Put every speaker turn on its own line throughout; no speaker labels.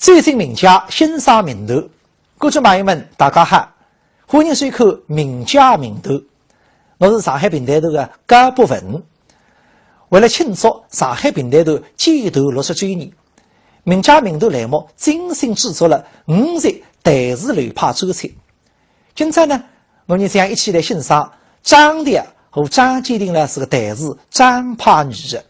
最新名家欣赏名头，观众朋友们大家好，欢迎收看名家名头。我是上海平台头的高博文。为了庆祝上海平台头建头60周年，名家名头栏目精心制作了5集台式流派周菜。今朝呢，我们将一起来欣赏张烈和张建林老师的台式张派女的。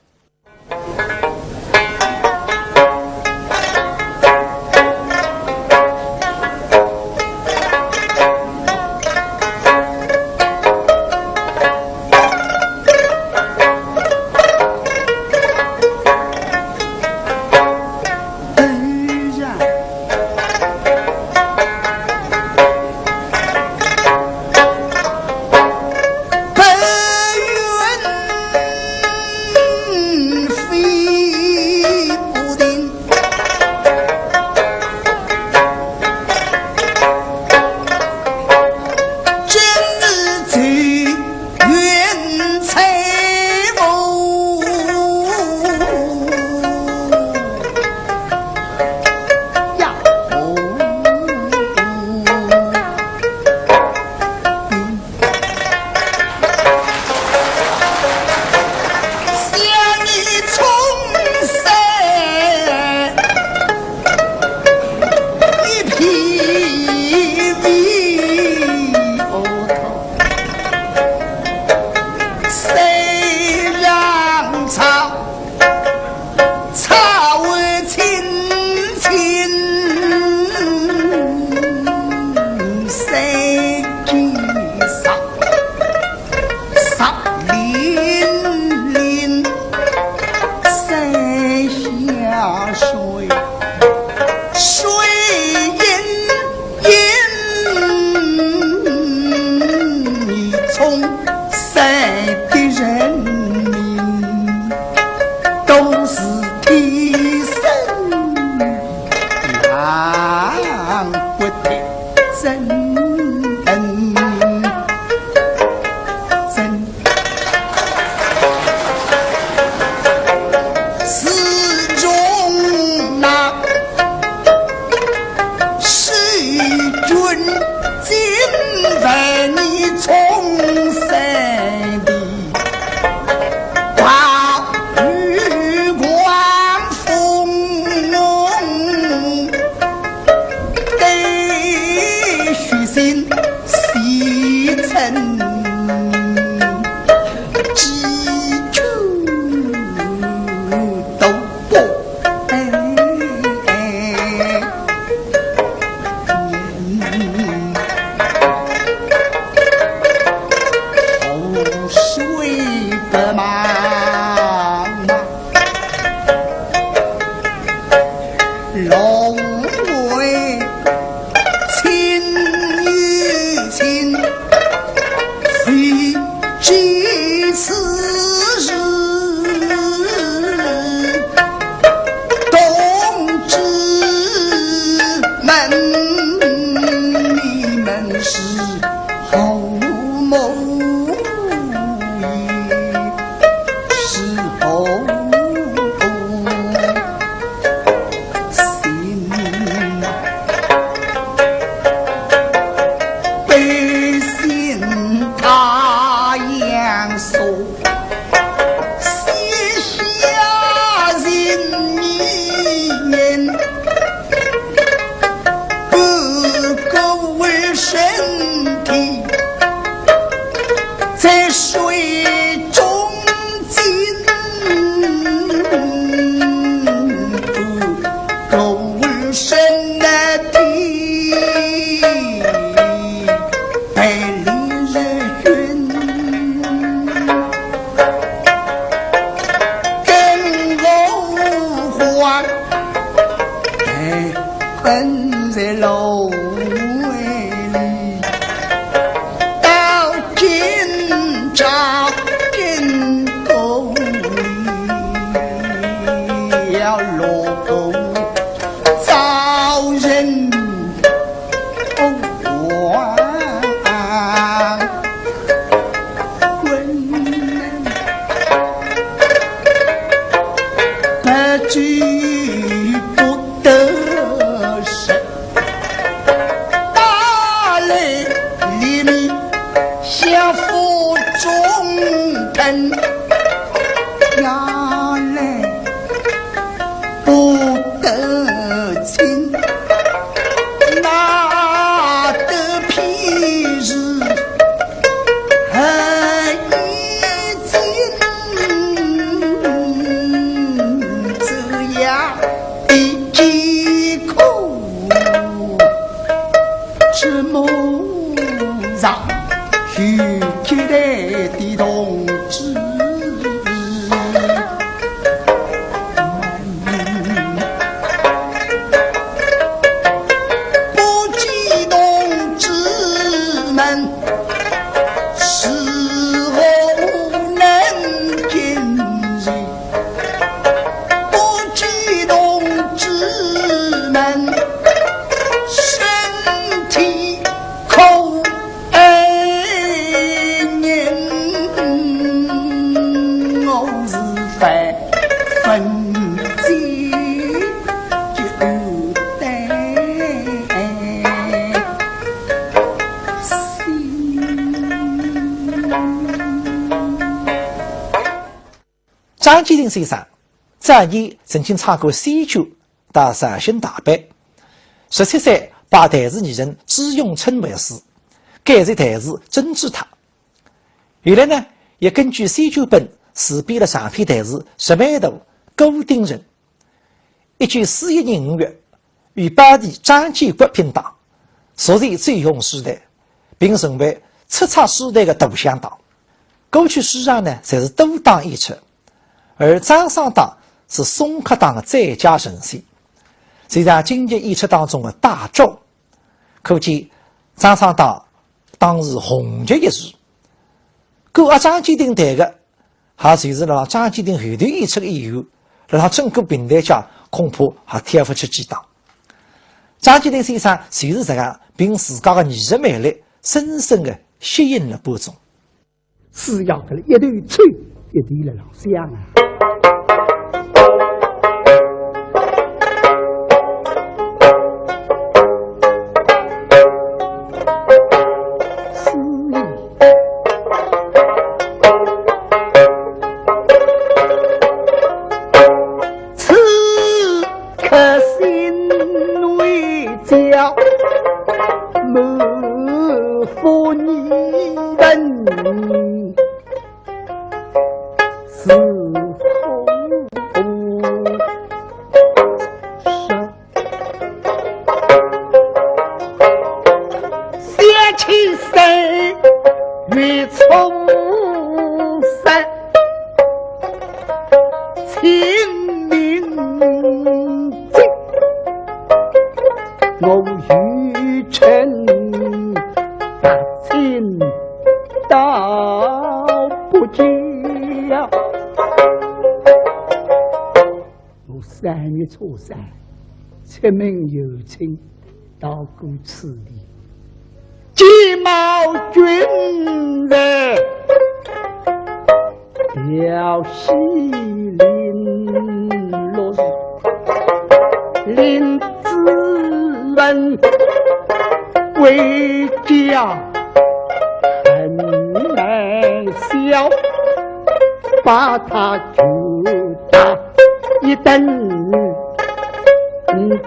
不惧不得。墓上有接待的同志，不计同志们是否能今日，不计同志们身体口念，我是非分解就得
张继廷先生早年曾经唱过西剧到绍兴大北，17岁把台词艺人支永春为师，改在台词真治他。后来呢，也根据西剧本自编了长篇台词《石门头》《固定人》，一九41年5月与本地张建国拼档，属于最红时代，并成为叱咤时代的大响档。过去史上呢，侪是多档演出，而张商档是松客档的最佳神仙，是在经济演出当中的大众，可见张商档当时红极一时。故张继廷台的还随是了张继廷后头演出的以后，让整个平台界恐怕还贴不出几档。张继廷先生随是这样，凭自家的艺术魅力，深深的吸引了观众。
是要给一对吹，一对来老乡啊！初三，出门有请到过此地，金毛军人要西林落日，林子文为家很难笑，把他就打一顿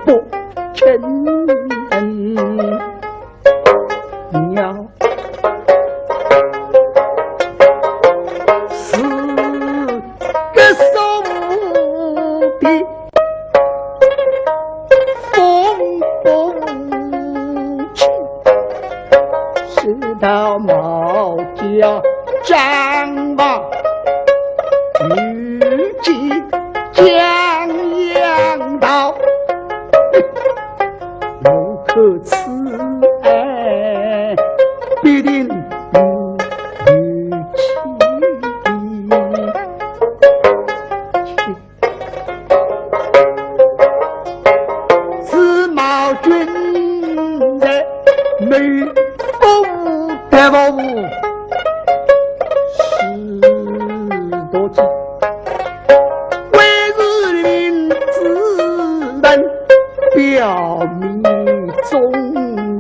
不承娘是个手的风气，是到毛家张王预计将阳道如可此爱必定与妻司马军在美风得不十多计，表明忠于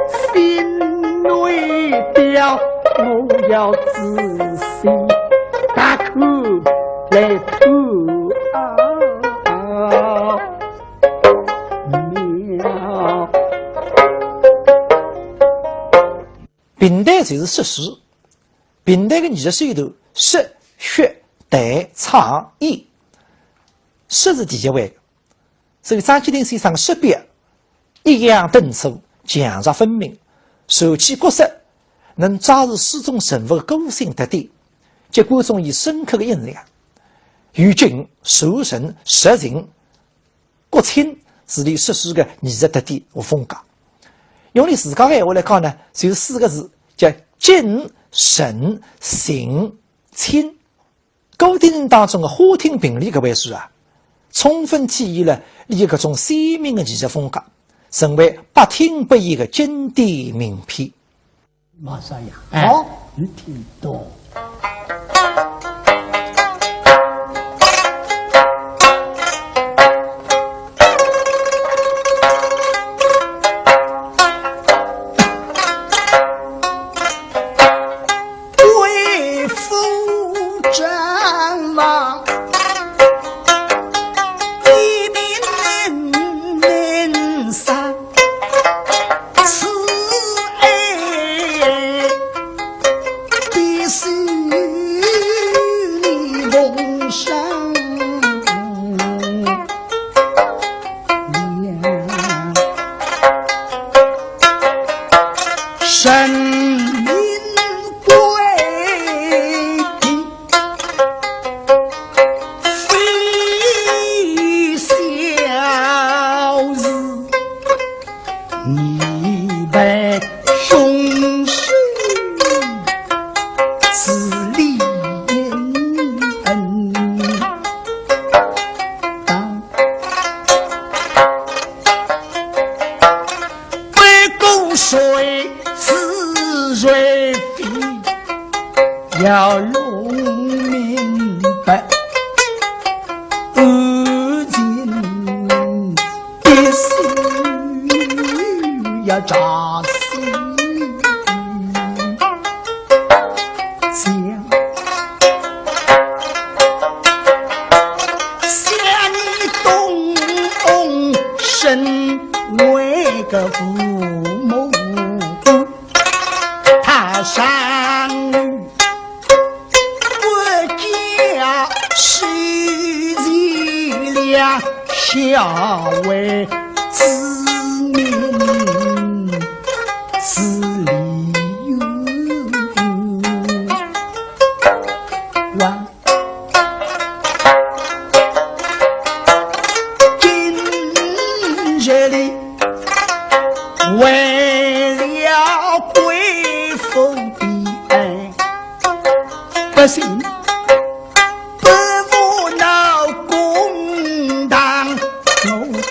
心内调，我要仔细大口来偷妙。平台就是设施，平台的艺术手头，设、学、台、唱、演，设是第一位。所以张继廷先生识别抑扬顿挫，
强弱分明，受其角色，能抓住诗中人物的个性特点，给观众以深刻的印象。于景、守神、实情、国清是里诗诗的艺术特点和风格。用你自家的闲话来讲呢，就是4个字，叫精、神、情、清。古典人当中的花厅并立搿回事啊，充分体现了伊搿种鲜明的艺术风格，成为百听不厌的经典名篇。
马上呀，好，你听懂。要弄明白，如今的事要扎实想，想你动身为个父母，他上下为子民是理由，万今日里为了贵妇的爱，不信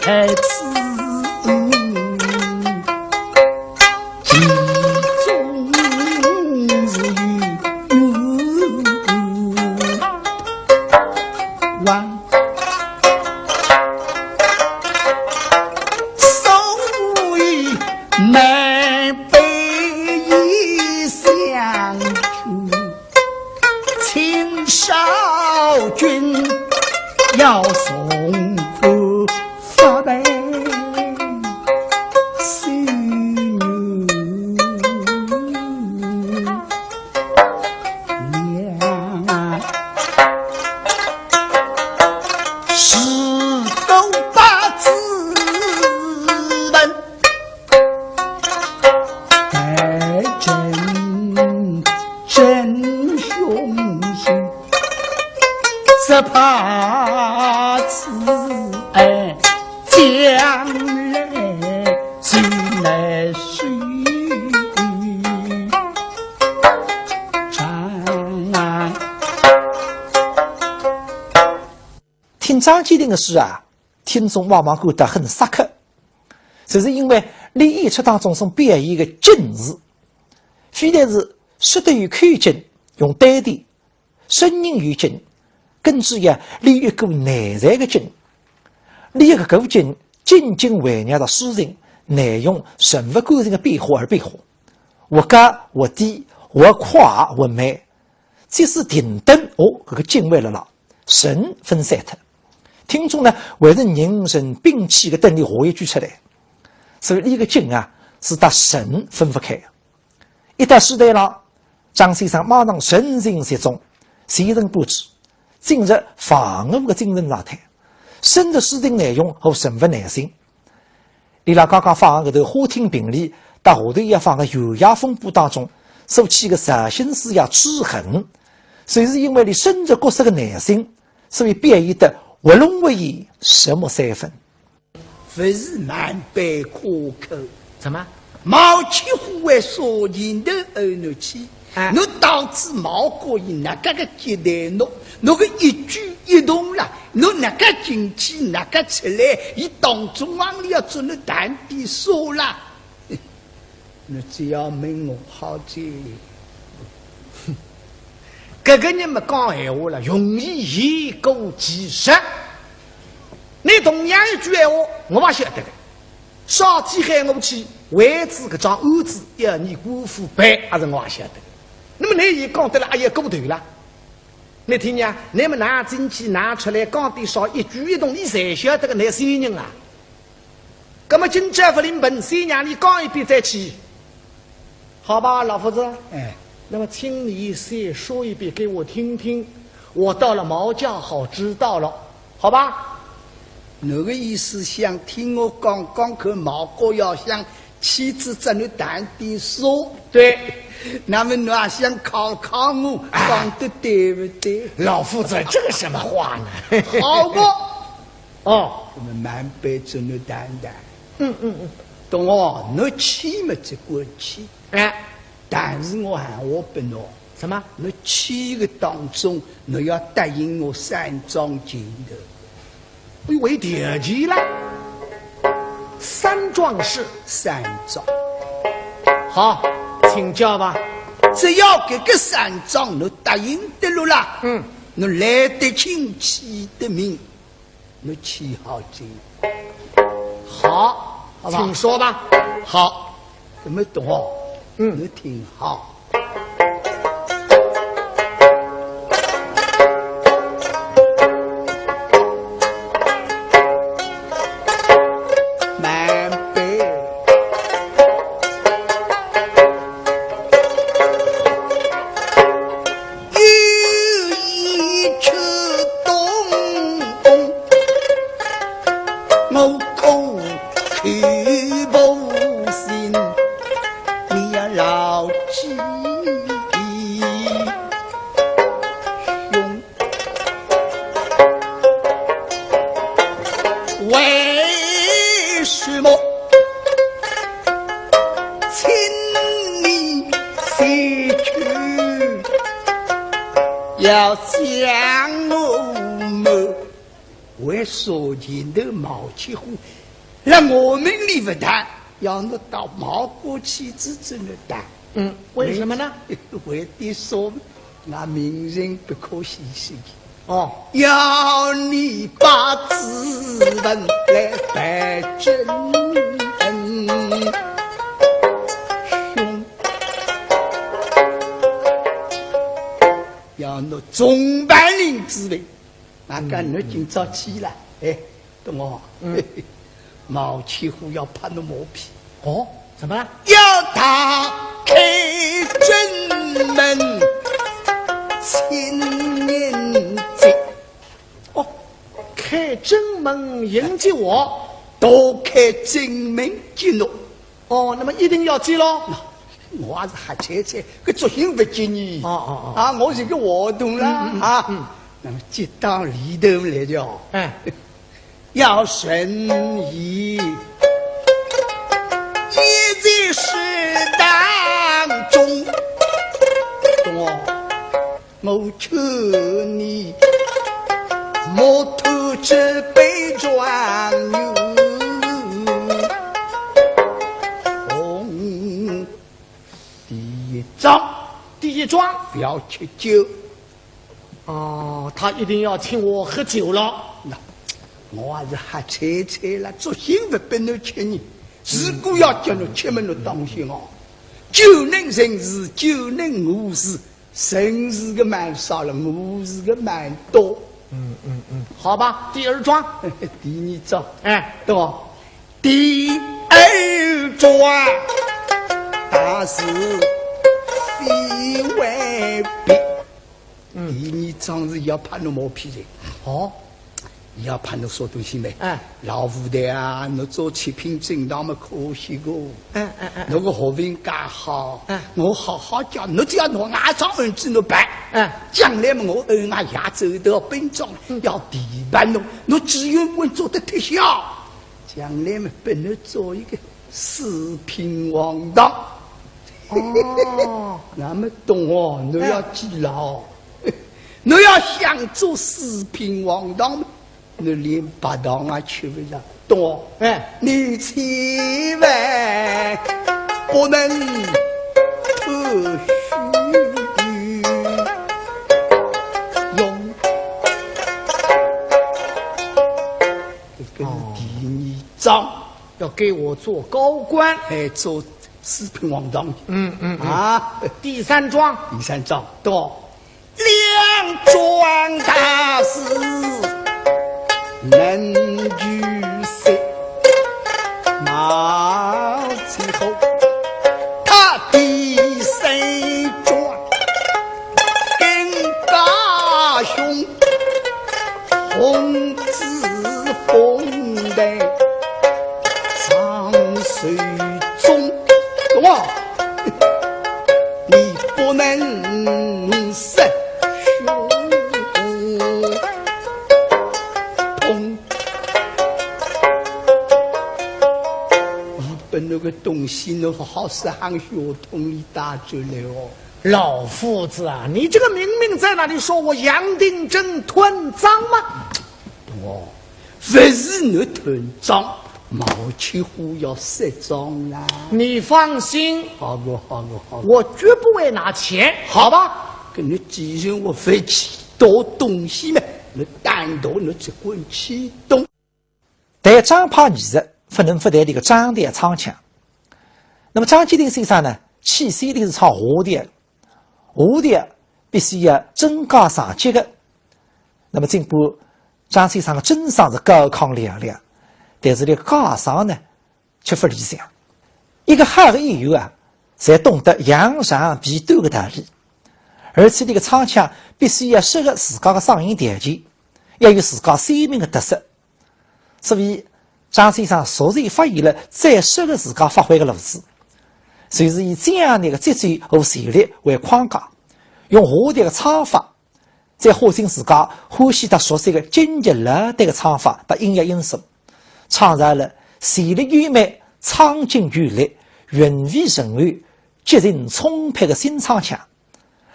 太子其中是万所以满杯一相处，青少君要送夫发呗，是娘，是都把子们该真凶心，只怕此爱将来谁来谁唱？
听张继廷的诗啊，听众往往感到很深刻，这是因为李演出当中所表现的静字，非但是说得与看景用对的，声音与景，更是呀李一个内在的景。李一个古景静静围绕着诗情内容人物感情的变化而变化，或高或低，或快或慢，即使停顿这个景位了神分散脱。听众呢为人凝神摒弃的等你画一句出来，所以这个景啊是把神分不开。一到诗台上，张先生马上神情集中，全神贯注，进入放松的精神状态，深入诗情内容和人物内心。伊拉刚刚放个头花厅评里，到下头要放个优雅风波当中所起个蛇心思呀之恨，虽是因为你深着角色的内心，所以表现得活龙活现，什么三分。
不是满杯可口。
怎么？
毛起虎为所见的而怒气，侬导致毛过于那个接待侬个一举一动啦，侬那个进去那个出来，伊当中往里要做侬谈的说啦，侬只要问我好在。
这个人们讲闲话了，容易言过其实。你同样一句闲话，我也晓得的。少天喊我去为子个张儿子要你辜负白，还是我也晓得。那么你也讲得了，也过头了。你听呀，你们拿进去拿出来讲的少一举一动，你才晓得个那谁人啊？那么今朝不临本，先让你讲一遍再去，好吧，老夫子？
哎。
那么，请你先说一遍给我听听，我到了毛家好知道了，好吧？
侬个意思想听我讲口毛哥要向妻子这里谈点说？
对，
那么侬也想考考我，讲得对不对？
老夫子，这个什么话呢？
好过，
哦，
我们慢杯子侬谈谈。懂哦？侬去嘛只管去，
哎。
但是我喊我不侬，
什么？
侬去个当中，侬要答应我3桩情头。
为条件啦，3桩事
，3桩。
好，请教吧。
只要这个3桩侬答应得了啦，侬来得清，去得明，侬去好进。
好，请说吧。
好，怎么懂哦？你听好。满杯有一秋冬，我口去不信。老鸡兄，为什么请你西去？要将我们为所见的毛起虎，让我们里不谈。要侬到毛国妻子这里打，
为什么呢？
为的说，那名人不可细细。
哦，
要你把资本来摆正，兄，要侬总办令之位，那个侬今朝去了，哎，懂我？毛起虎要拍侬毛皮。
哦，怎么了？
要他开正门请人进。
哦，开正门迎接我，
多开正门接侬。
哦，那么一定要接喽。
我还是瞎猜猜，个作兴不接你。
啊，
我是个活动啦那么接到里头来叫，要顺意，也在事当中，我求你莫偷这杯装油，
第一桩
不要吃酒。
哦，他一定要请我喝酒了。
我还是瞎猜猜了，做兴不被侬吃你。如果要叫侬吃嘛，侬当心哦。酒能成事，酒能误事，成事个蛮少了，误事个蛮多。
好吧，第二桩，
第二桩，
对吧？
第二桩，大事非为别。第二桩是要拍侬毛皮的。你要怕侬说东西没？
老
虎的啊，侬做七品正当么可惜个。侬个学问介好，我好好教，侬只要拿牙长儿子侬办。将来嘛，我儿牙牙走到兵装，要提拔侬，侬只有我做得特效。将来嘛，把侬做一个四品王当。那么懂哦，侬要记牢。侬要想做四品王当，侬连八堂啊吃不上，懂哦？你千万不能不许用。这个第二章
要给我做高官，
做四品王当。
第三章，
懂哦？两桩大事能举世，马最后他第三桩更大雄，红子红的长水中，懂吗？你不能胜。那个东西，侬好是喊血统里打出来哦。
老夫子啊，你这个明明在那里说我杨定真吞赃吗？
哦，不是你吞赃，毛千户要赊账啦。
你放心，
好个，
我绝不会拿钱，好吧？
跟你既然我非去多东西嘛，你单独你只管启动。
但张怕艺术不能不谈这个张的唱腔。那么张继定先生呢，起先的是唱和的，和的必须要真高上级的。那么经过张先生的真声是高亢嘹亮，但是这个高尚呢却不理想。一个好的演员啊，才懂得扬长避短的道理，而且这个唱腔必须要适合自家的声音条件，要有自家鲜明的特色。所以张先生熟练发现了最适合自家发挥的路子，就是以这样的一个节奏和旋律为框架，用和谐的唱法，再化成自家欢喜的熟悉的经济乐队的唱法的音乐因素，创造了旋律优美、苍劲有力、韵味深厚、激情充沛的新唱腔，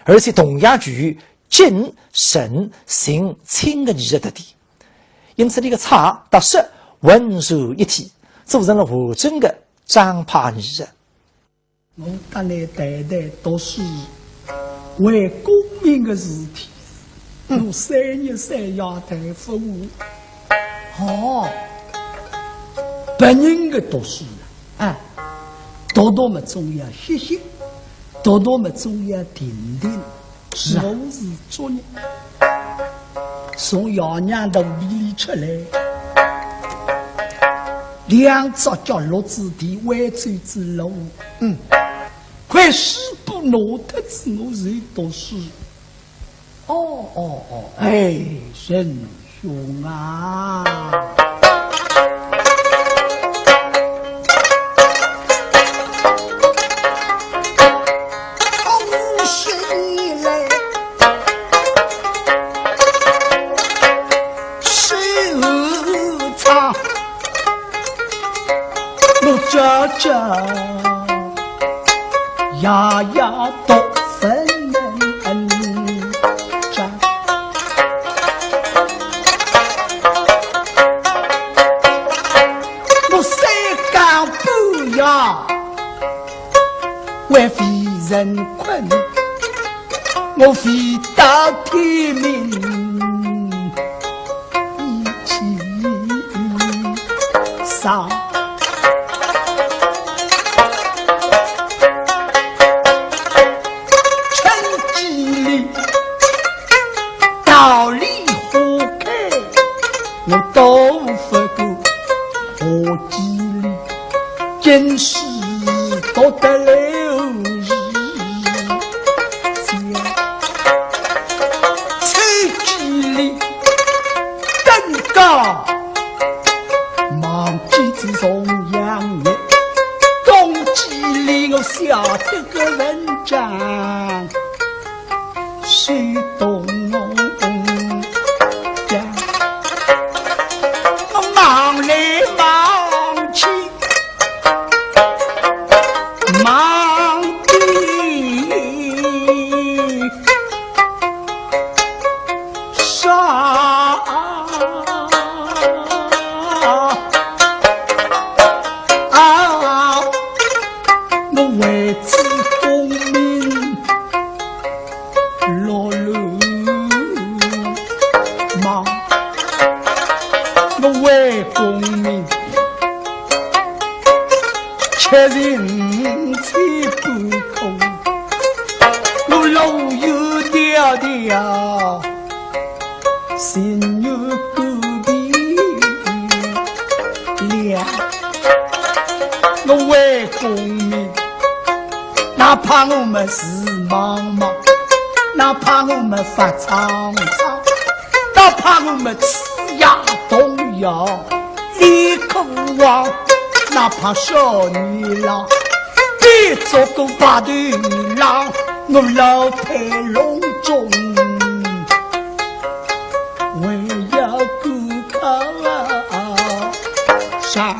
而且同样具有精、神、情、清的艺术特点。因此这个唱到实浑然一体，组成了完整的张派艺术。
我得来代代读书，为公民的事体，我3日3夜代服务。别人的读书读读么总要歇歇，读读么总要停停。是我是作业，从爷娘肚皮里出来。两只脚落子地，弯走之路。快西部挪特子，我在读书。哎，神兄啊！这呀呀都分着，我谁敢不要为非人困，我非到天命一起上。道理花开，我都不过何其里，今世多得了日，此几里登高吃人才不空，我老有条条，心有孤僻了。我为公民，哪怕我们事茫茫，哪怕我们发苍苍，哪怕我们吃呀动摇立口望，哪怕少年郎别做个八对女郎，我老态龙钟为要顾靠上。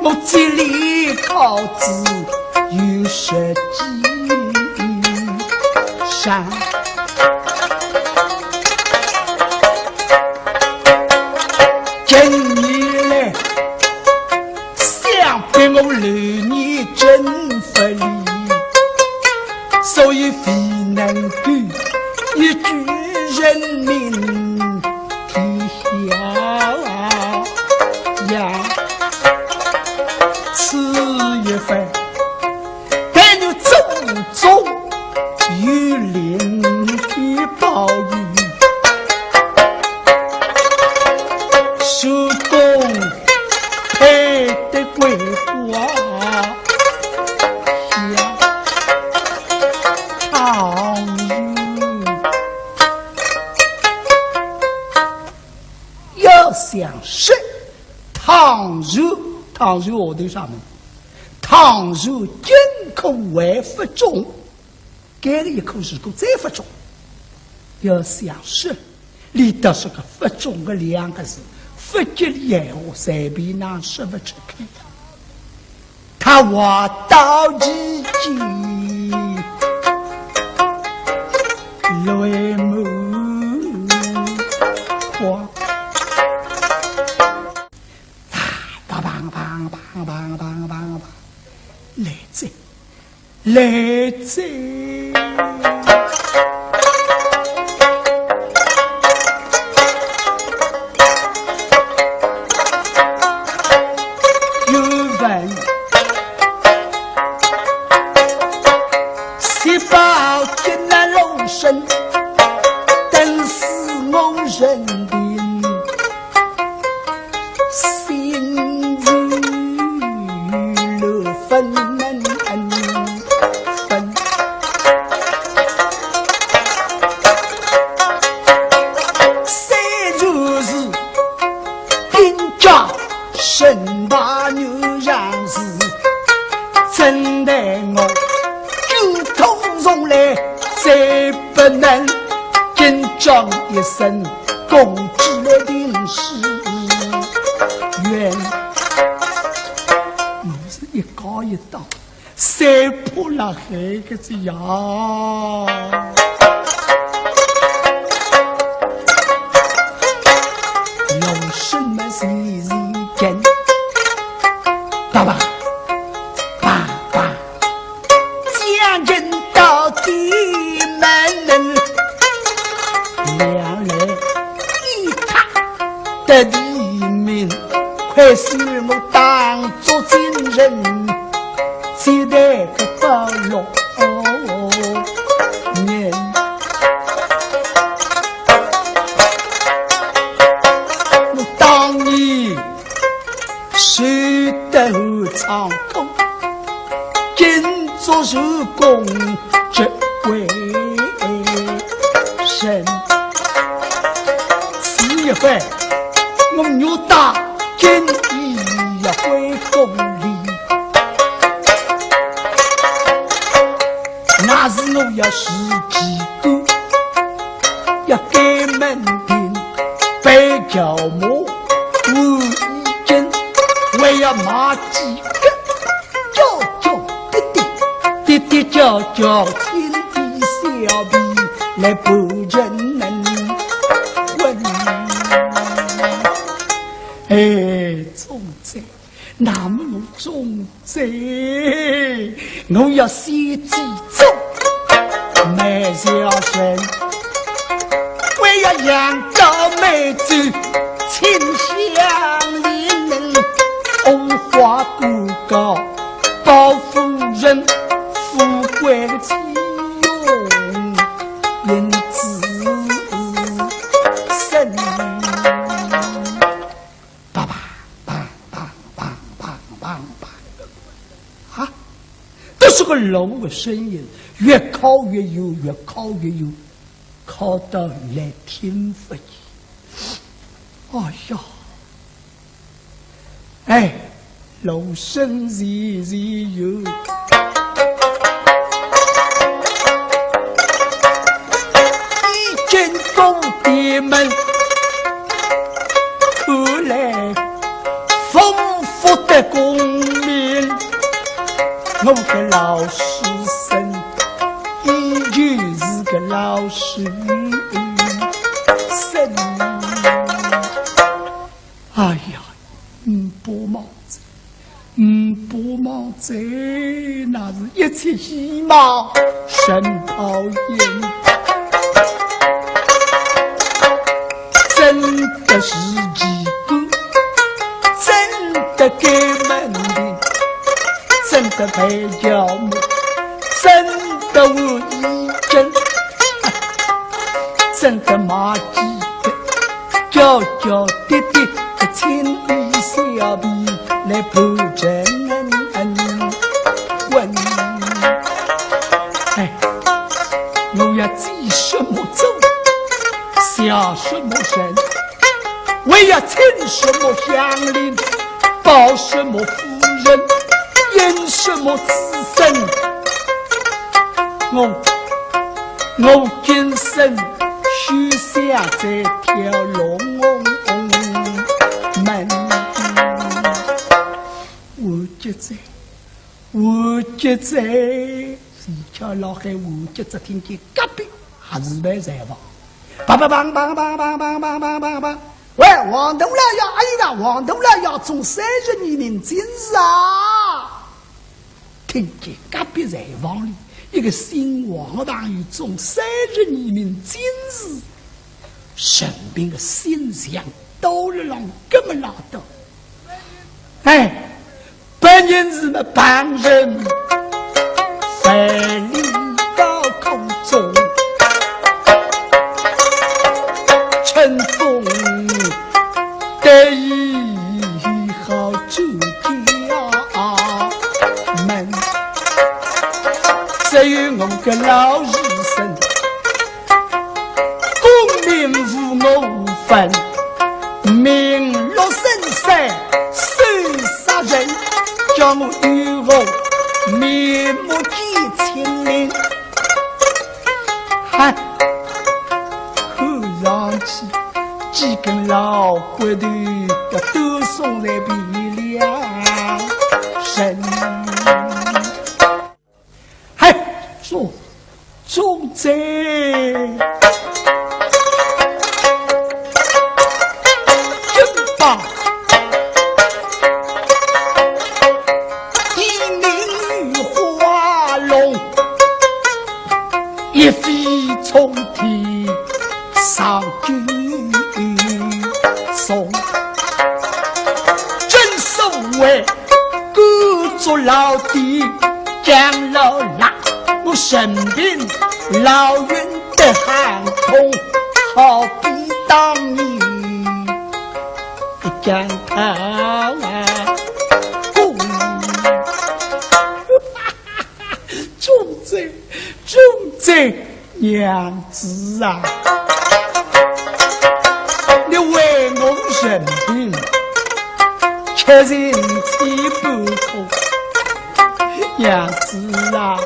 我这里靠子有十几山，今年来想给我6年真不利，所以非能够一举人民天下呀。4月份，但有种种雨淋的暴雨，手工配的桂花香糖油，要想吃糖油。糖油下头上面，糖油进口为不中，改了一口是个再不中。要想吃，里头是个不中的2个字，不吉利言话随便拿说不出口。他话到几句，泪目花。来在有问细胞艰难肉身，等死我认定心如乐分神把牛让是真的我就通融来，再不能紧张一生共治了定是冤。我是一高一道谁破了黑个子呀，有什么事情爸爸，爸爸，家人到底没能两人一踏的黎明，快使我当作亲人，期待个包容年。我当你水斗长空，今做手工这为神。4月份我牛大今一要回宫里，那是我要十几个，要给门庭白条毛无一斤，我要骂几个叫叫弟弟，弟弟叫叫天地小比来不人能问。哎，总在那么我总在我要先记住小生，为要养高美子，亲乡邻，红花孤高，包夫人，富贵的气用，因此生。爸爸，啊，这是个龙的声音，越靠越有，越靠越有，靠到来听不见。哎呀！哎，龙声日日有，一进宫殿门，看来丰富的功名，我个老师生，依旧是个老师生。哎呀！不毛贼，不毛贼，那是一切喜马甚讨厌，真的是几个，真的给门的，真的陪教母，真的无意真，真的马鸡的，叫叫爹爹的亲衣小婢来不真问，哎，我要记什么咒，下什么神，我要请什么乡邻，报什么夫人，演什么子孙，我今生许下这条龙门。我觉在，是叫老汉我觉在听见隔壁还是没在吧？梆梆梆梆梆梆梆梆梆梆梆！喂，王东来要哎呀，王东来要中30年的今日啊！听见隔壁在房里，一个姓王的朋友中30年的今日，生病的心象都是让根本拉倒。哎。本人是那旁人，飞离到空中，乘风得意好主家门，只有我个老日生，功名无我无分，名落深山手杀人。叫我与我面目见清明，嗨，看上去几根老骨头都送在鼻梁身，嗨，说中贼。一飞冲天上军送，正所谓孤足老弟将老辣，我身边老远的寒空，好比当年的江涛公中贼娘子啊，你为我生病，却人气不空。娘子啊，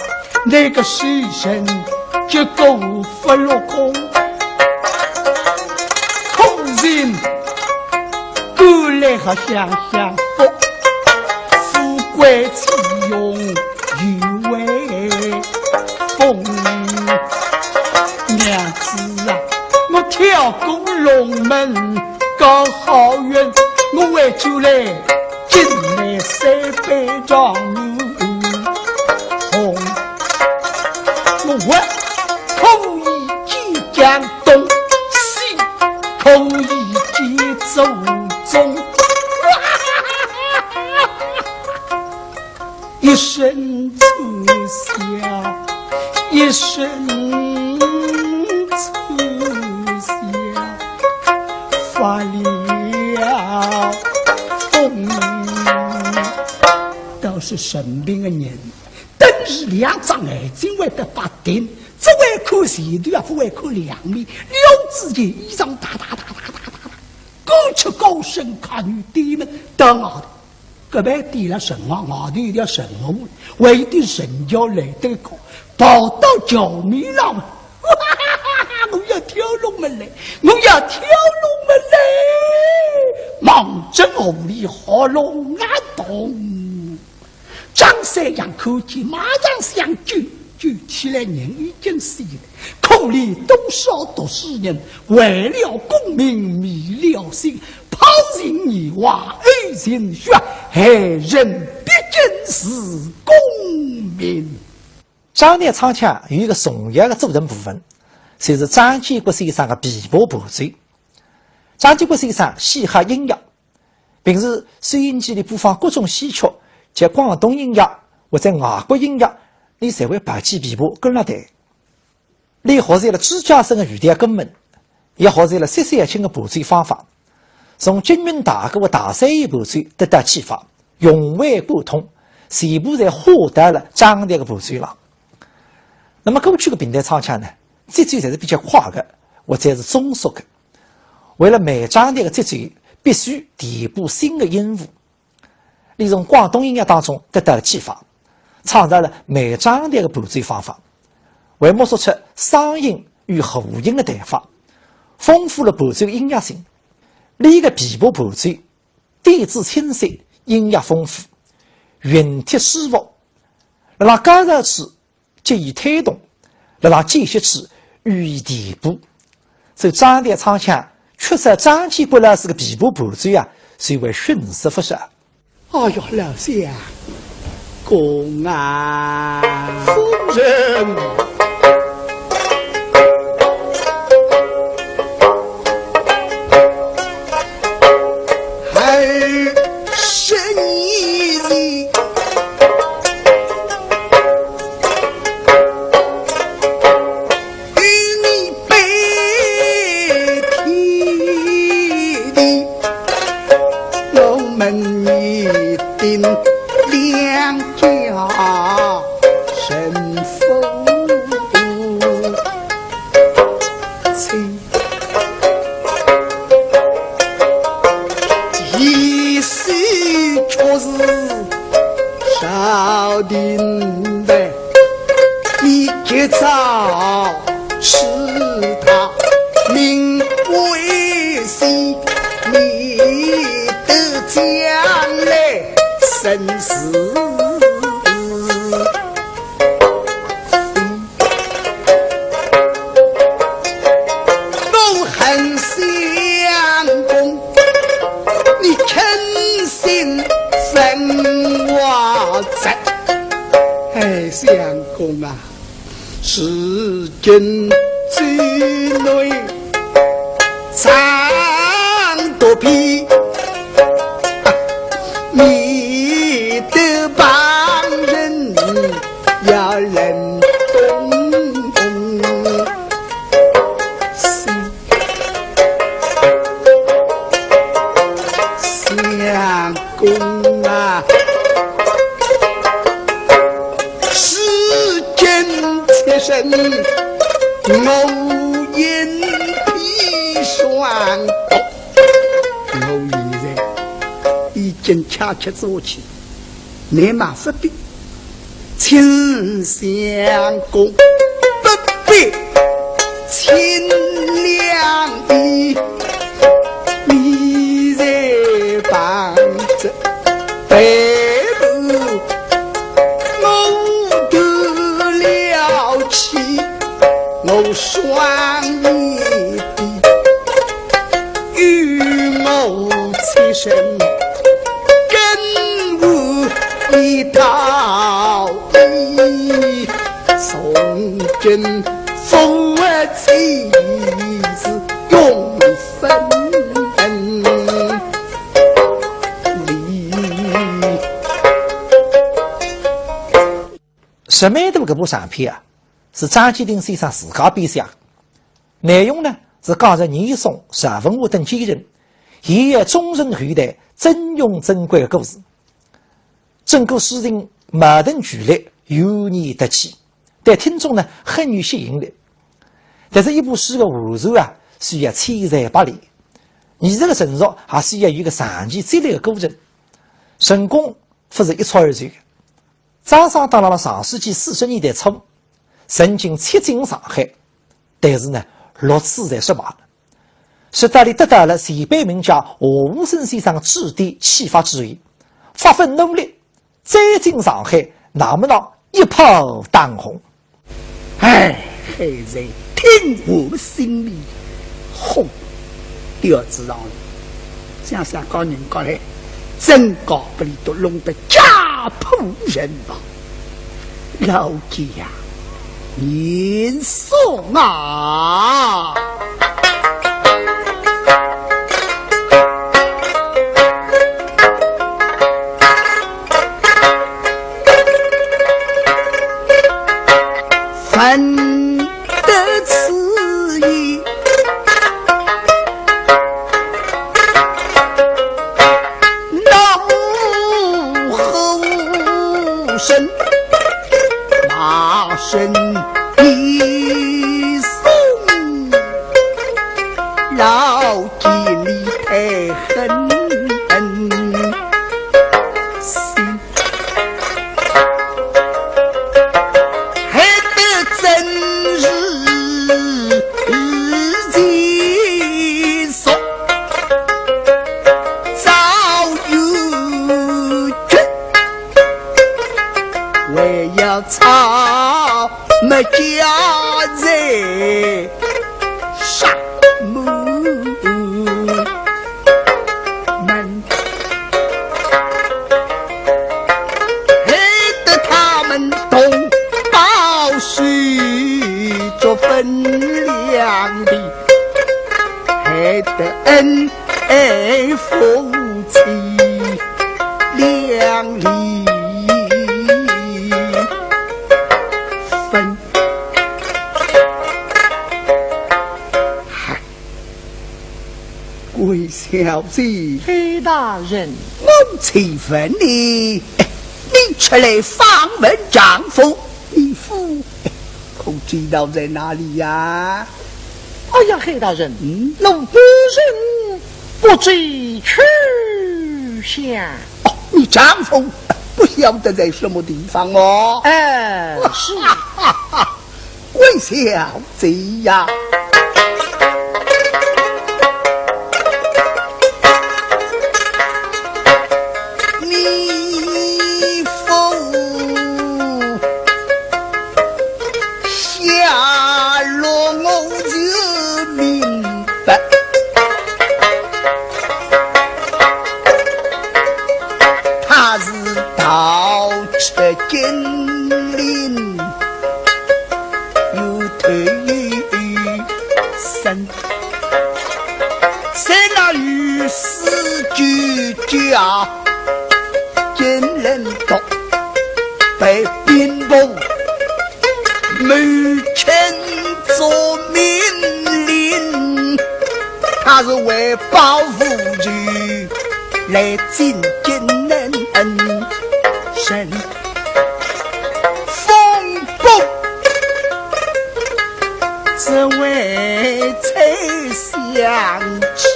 那个书生就够不落空，空人过来好想想福，富贵气用余为风。娘子啊，我跳过龙门搞好运，我为救来进来3杯壮牛红，我可以即将东西，可以即走中。一声粗笑，一声粗笑，发了疯。倒是生病的人，等于两张眼睛会得发顶，只会看前头，不会看两面。了之前衣裳哒哒哒哒哒哒哒，高出高声看女弟们等我的。隔壁点了神话，外头有条神话，为的神教来得高，跑到脚面上，我要跳龙门来，我要跳龙门来，忙着屋里好龙啊动，张三阳看见，马上想救起来，人已经死了，空里多少读书人，为了功名迷了心。抛人泥瓦，爱人血，害人毕竟是公民。
张烈唱腔有一个重要的组成部分，就是张建国先生的琵琶伴奏。张建国先生喜好音乐，平时收音机里播放各种戏曲及广东音乐或者外国音乐，你才会摆起琵琶跟了弹。你学会了支架声的语调根本，也学会了色色清的伴奏方法。从金韵大哥的大三音伴奏得到启发，融会贯通，全部在获得了张烈的伴奏了。那么过去的平台唱腔呢，节奏侪是比较快的，或者是中速的。为了美张烈的节奏，必须填补新的音符。你从广东音乐当中得到了启发，创造了美张烈的伴奏方法，为摸索出双音与和音的弹法，丰富了伴奏的音乐性。你的琵琶伴奏点子清晰，音乐丰富，韵帖舒服，让加上去给予推动，让继续去予以填补。所以张烈唱腔缺少张建国老师的琵琶伴奏啊，是为迅速发展。
哎呦，老乡，公啊，
夫人。
时间之内长多皮，你的帮人要人懂相公啊，身偶因砒霜，我现在已经恰恰做起，你马不必亲相公，不必亲良医，你在帮着背。我双翼与我此生跟无一道义，从今风儿妻子永分离。
石梅图这部相片啊，是张继鼎先生自家编写的，内容呢是讲着倪松、石文武等几人以一忠诚后代珍用珍贵的故事。整个诗情矛盾剧烈，有理得气，对听众呢很有吸引力。但是一部诗的完成啊，需要千锤百炼，艺术的成熟还需要有一个长期积累的过程。成功不是一蹴而就的。张商当到了上世纪40年代初，曾经七进上海，但是呢6次才失败了。使得里得到了前辈名家何武生先生指点启发之余，发奋努力再进上海，那么呢一炮当红。
哎，还在听我心里轰掉子上了，想想高人高来，真搞不里都弄得家破人亡。老姐呀，您送啊！分得此意，老后生马身一送，老几里太狠心。草没家在沙漠门，害得他们同胞许着分量的，害得恩爱夫妻两离。魏小姐，
黑大人，
我请问你，你出来访问丈夫，你夫不知道在哪里呀？
哎呀，黑大人，奴不人不知去向。
哦，你丈夫不晓得在什么地方哦？
是。
魏小姐呀。金陵有退身，在那与世俱家，金人多被兵部母亲做命令，他是为保护局来进金人身。只为才想起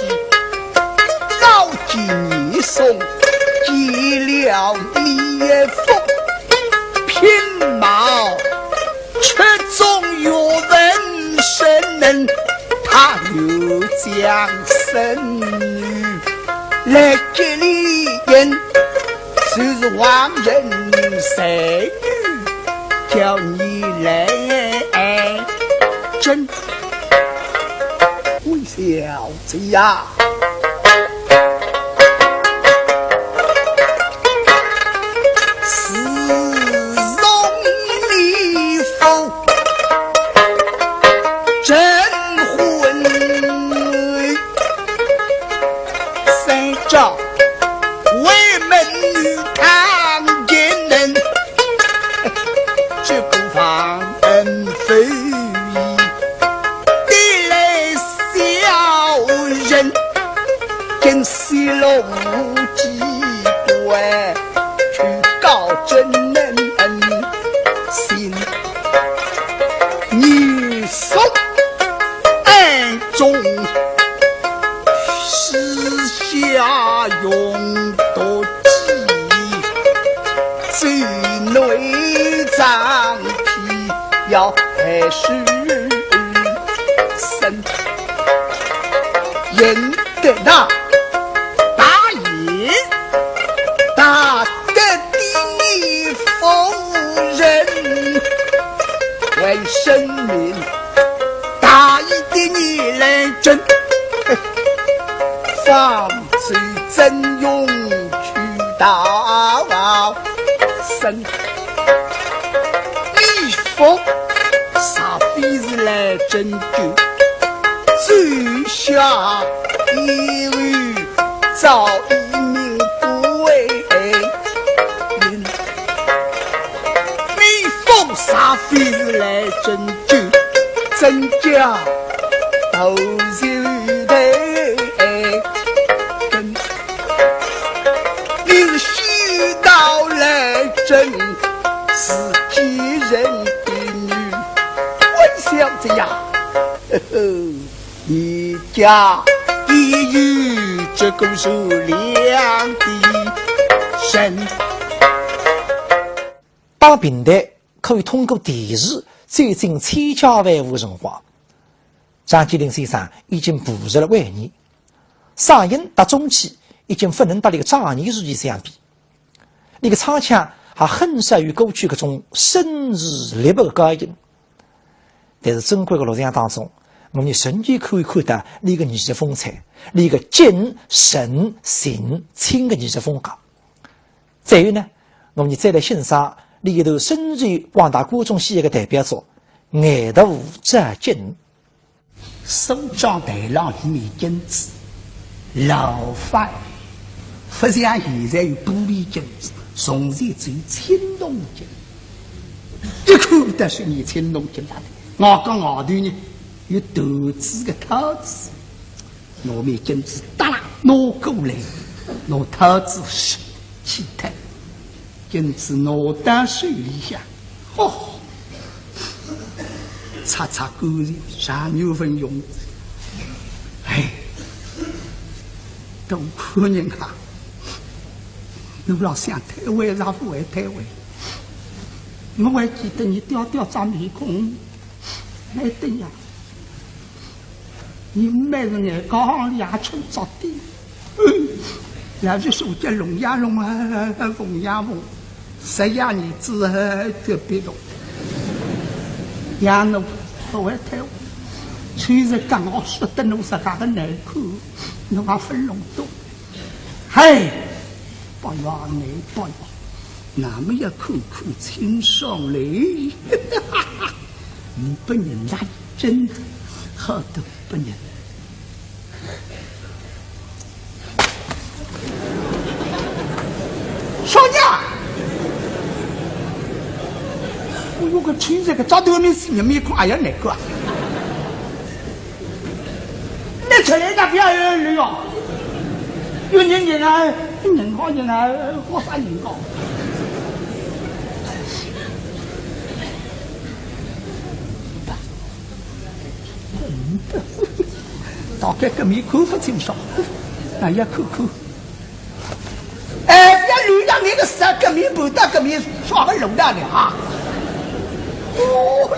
老几你送寄了烈风拼毛却终有问神，他又将生女来这里人，就是亡人谁女叫你来真魏小姐呀，是容礼服送暗中私下用多计，最内脏皮要还是身赢得那大爷大得的逆风人，为生命大义的你来争，放弃真勇去打生逆风啥非是来拯救，最下一位早已命不为人，逆风啥非是来拯救，真假都是对真，你是虚道来争，是几人的女，我想这样你家已与这个是两的神。
当平台可以通过电视最近参加外务辰光，张吉林先生已经步入了晚年，嗓音到中期已经不能和那个壮年时期相比，那个唱腔还很少于过去这种声嘶力薄的高音。但是中国的录像当中，我们瞬间可以看到那个艺术风采，那个精神性清的艺术风格。再有呢，我们再来欣赏里头深受广大观众喜爱的代表作《爱徒折颈》。
手掌台上一面镜子，老法不像现在有玻璃镜子，从前只有青铜镜，一看得是你青铜镜来的。我讲外头呢有投资的套子，拿面镜子哒啦拿过来，拿套子起脱，镜子拿到手里向，擦擦干净，上牛粪用子，哎，都可人哈，侬老想太为啥不会太为？我还记得你吊张面孔。没得呀，你每日眼光牙出着的，要是手脚聋呀聋啊，聋呀聋，十呀儿子特别多，呀侬不会太，虽然刚好说的侬自家的难看，侬还分弄多，嘿，不要你不要，那么要口口清爽嘞。你不能来，真的好的不能。少娘，我有个村这个早头面是你面孔，哎呀哪个？那出来的不要有人哦，有人啊，人好人啊，好啥人好？大概个面看不清楚，那也看看。哎，要留下那个三个面不大个面耍个龙蛋的啊！哦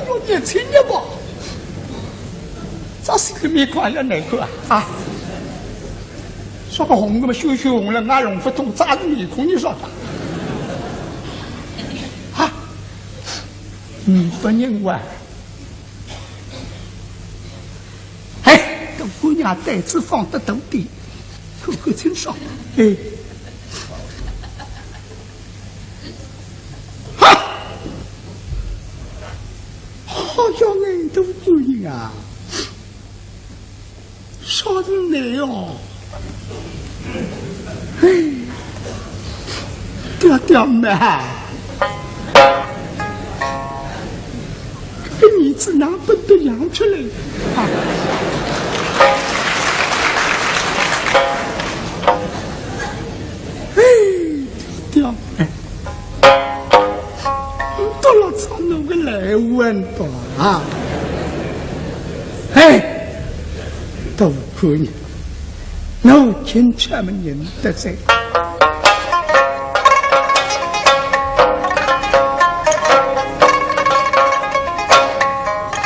哟，年轻的不？这是个面看要哪个啊？耍个红的嘛，羞羞红了，俺龙不通，扎着面孔你说的？啊？你不认为？姑娘袋子放得头低，口口清爽。哎，哈，好像爱都姑娘啊，说的你哦，哎，爹爹们，这个女子哪不都养出来啊？到了场那个来问吧啊！哎，都可以，我听他们认得噻。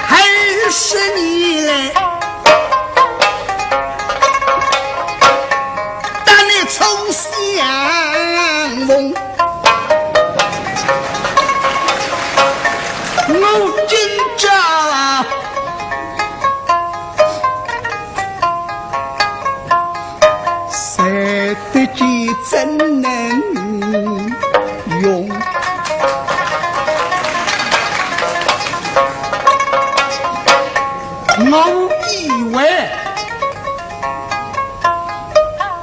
还是你嘞，但你从相逢，我今朝谁的计怎能用？我以为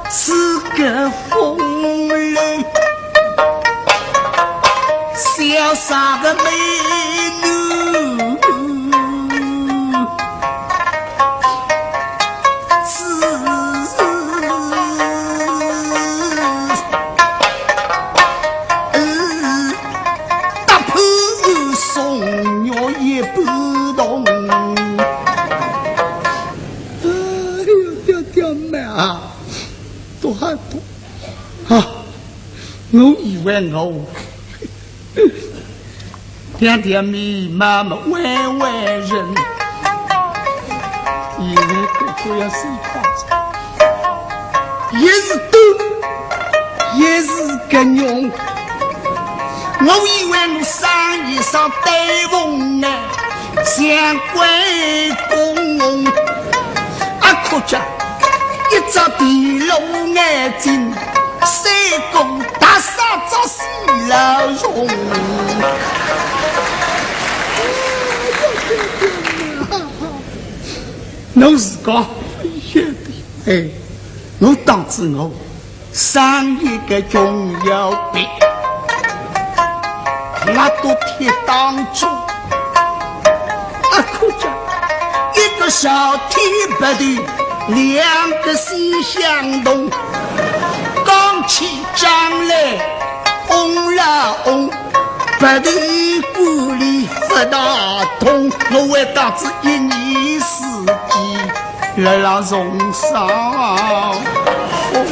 是个风流潇洒的美女，大破送我也不懂。啊，多好多啊！我以为我甜甜蜜妈妈弯弯人，以为哥哥要是一也是多，也是个娘。我以为我上一上对风呢，像鬼公啊，可讲。一只地龙眼睛，三公大傻找死老容。我是个晓得，哎，我当知我上一个重要的，那都铁当中，啊，可讲一个小铁板的。两个心相通，刚起张来嗡啦嗡，白头骨里不大痛。我为当子一年四季来让荣上风。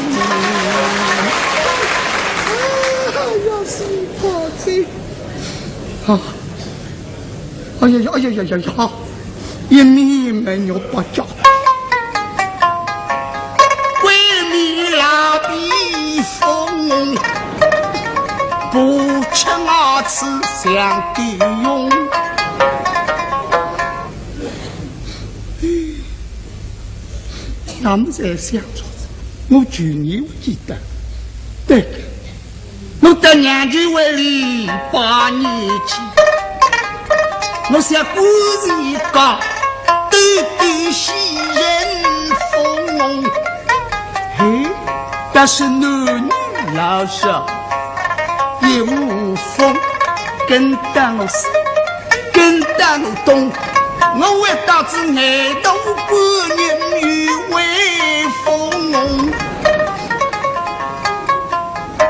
要是跑这啊！哎呀呀哎呀呀呀呀！一米没有不叫。不吃二次想地用，他们在想着，我去年我记得，对，我到娘家为里8年前，我想故事一讲，对对西人风，嘿，但是男女老少。也无风跟当死，跟当东，我为导致爱东观念与威风。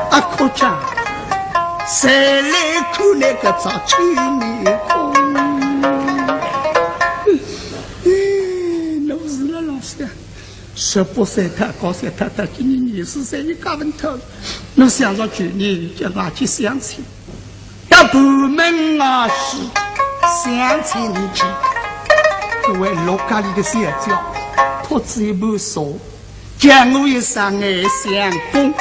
啊，可讲谁来看那个早秋面孔？侬是了老师，18岁他高三他今年24岁，你搞问头。我想着去年叫俺去相亲，要部门啊是相亲去，各位老家里的小姐，托子一不说，将我一生爱相公，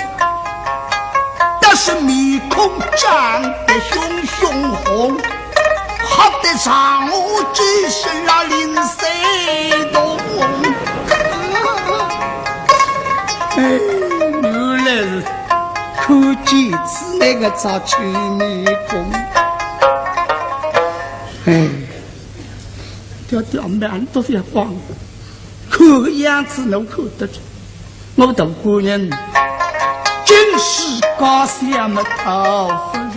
但是面孔长得熊熊红，好得上我只是那0岁多。哎，原来是。可见是那个早秋面孔，哎，条满都是光，看个样子能看得出，我大姑娘真是高香么头发上，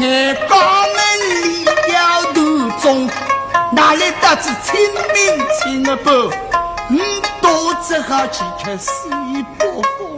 眼肛门里要头中，哪里得知清明清的不？肚子好几吃水不活。